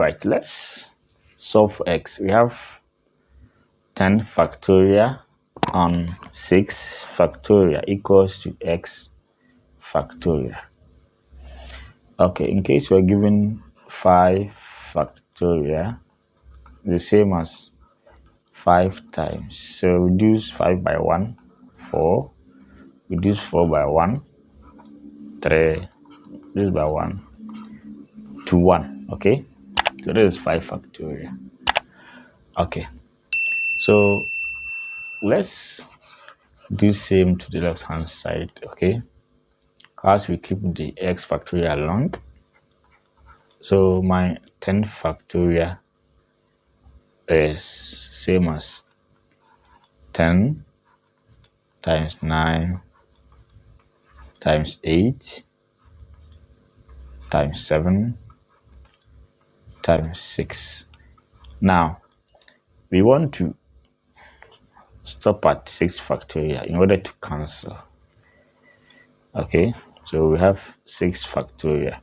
Right, let's solve for x. We have 10 factorial on 6 factorial equals to x factorial. Okay, in case we're given 5 factorial, the same as 5 times. So reduce 5 by 1, 4. Reduce 4 by 1, 3. Reduce by 1 to 1. Okay, so this is 5 factorial. Okay, so let's do same to the left hand side. Okay, as we keep the x factorial long, so my 10 factorial is same as 10 times 9 times 8 times 7 times 6. Now we want to stop at 6 factorial in order to cancel. Okay, so we have 6 factorial.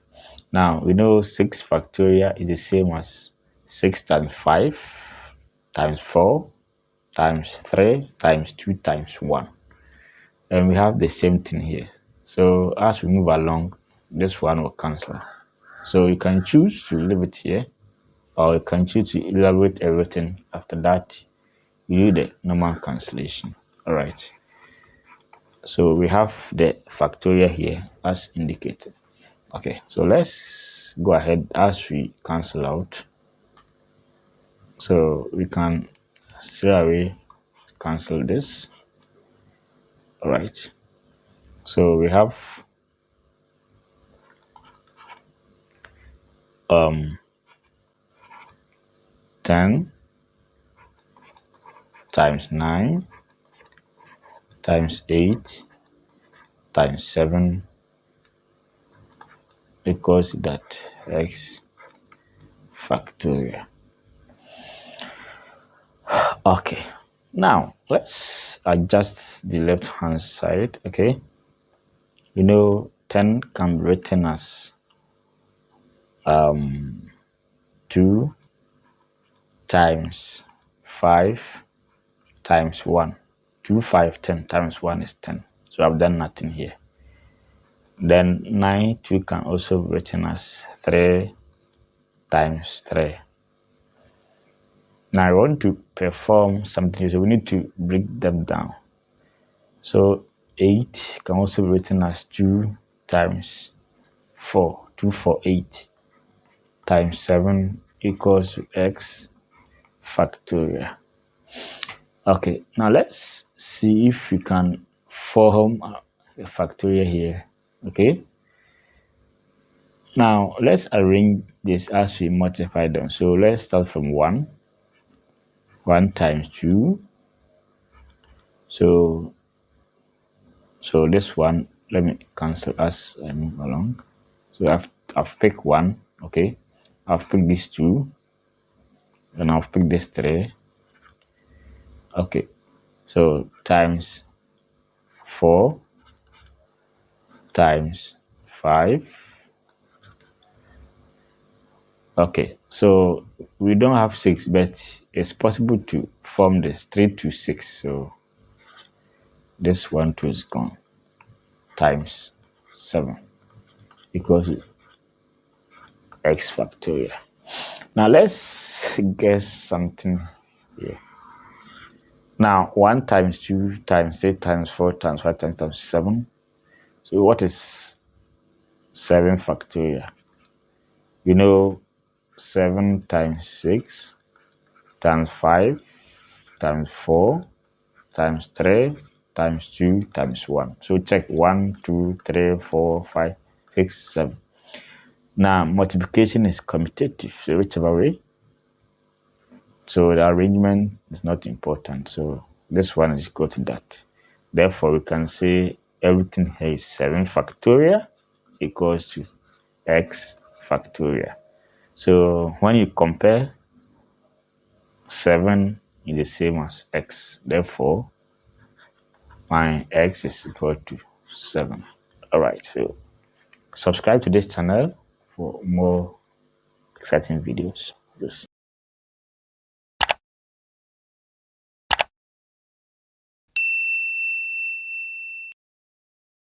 Now we know 6 factorial is the same as 6 times 5 times 4 times 3 times 2 times 1. And we have the same thing here. So as we move along, this one will cancel. So you can choose to leave it here, or you can choose to elaborate everything. After that, you do the normal cancellation. All right. So we have the factorial here as indicated. Okay, so let's go ahead as we cancel out. So we can straight away cancel this. All right. So we have 10 times 9 times 8 times 7 equals that x factorial. Okay, now let's adjust the left hand side. Okay, you know 10 can be written as 2 times 5 times 1. 2, 5, 10 times 1 is 10. So I've done nothing here. Then 9, 2 can also be written as 3 times 3. Now I want to perform something, so we need to break them down. So 8 can also be written as 2 times 4. 2, 4, 8 times 7 equals to x factorial. Okay, now let's see if we can form a factorial here. Okay, now let's arrange this as we multiply them. So let's start from 1 times 2. So this one, let me cancel as I move along. So I've picked 1. Okay, I've picked this 2, and I've picked this 3. Okay, so times 4 times 5. Okay, so we don't have 6, but it's possible to form this 3 to 6. So this 1 2 is gone, times 7 equals x factorial. Now let's guess something here. Now 1 times 2 times 3 times 4 times 5 times 7. So what is 7 factorial? You know 7 times 6 times 5 times 4 times 3 times 2 times 1. So check 1, 2, 3, 4, 5, 6, 7. Now multiplication is commutative, so whichever way. So the arrangement is not important. So this one is equal to that. Therefore, we can say everything here is 7 factorial equals to x factorial. So when you compare, 7 is the same as x. Therefore, my x is equal to 7. All right. So subscribe to this channel for more certain videos. Just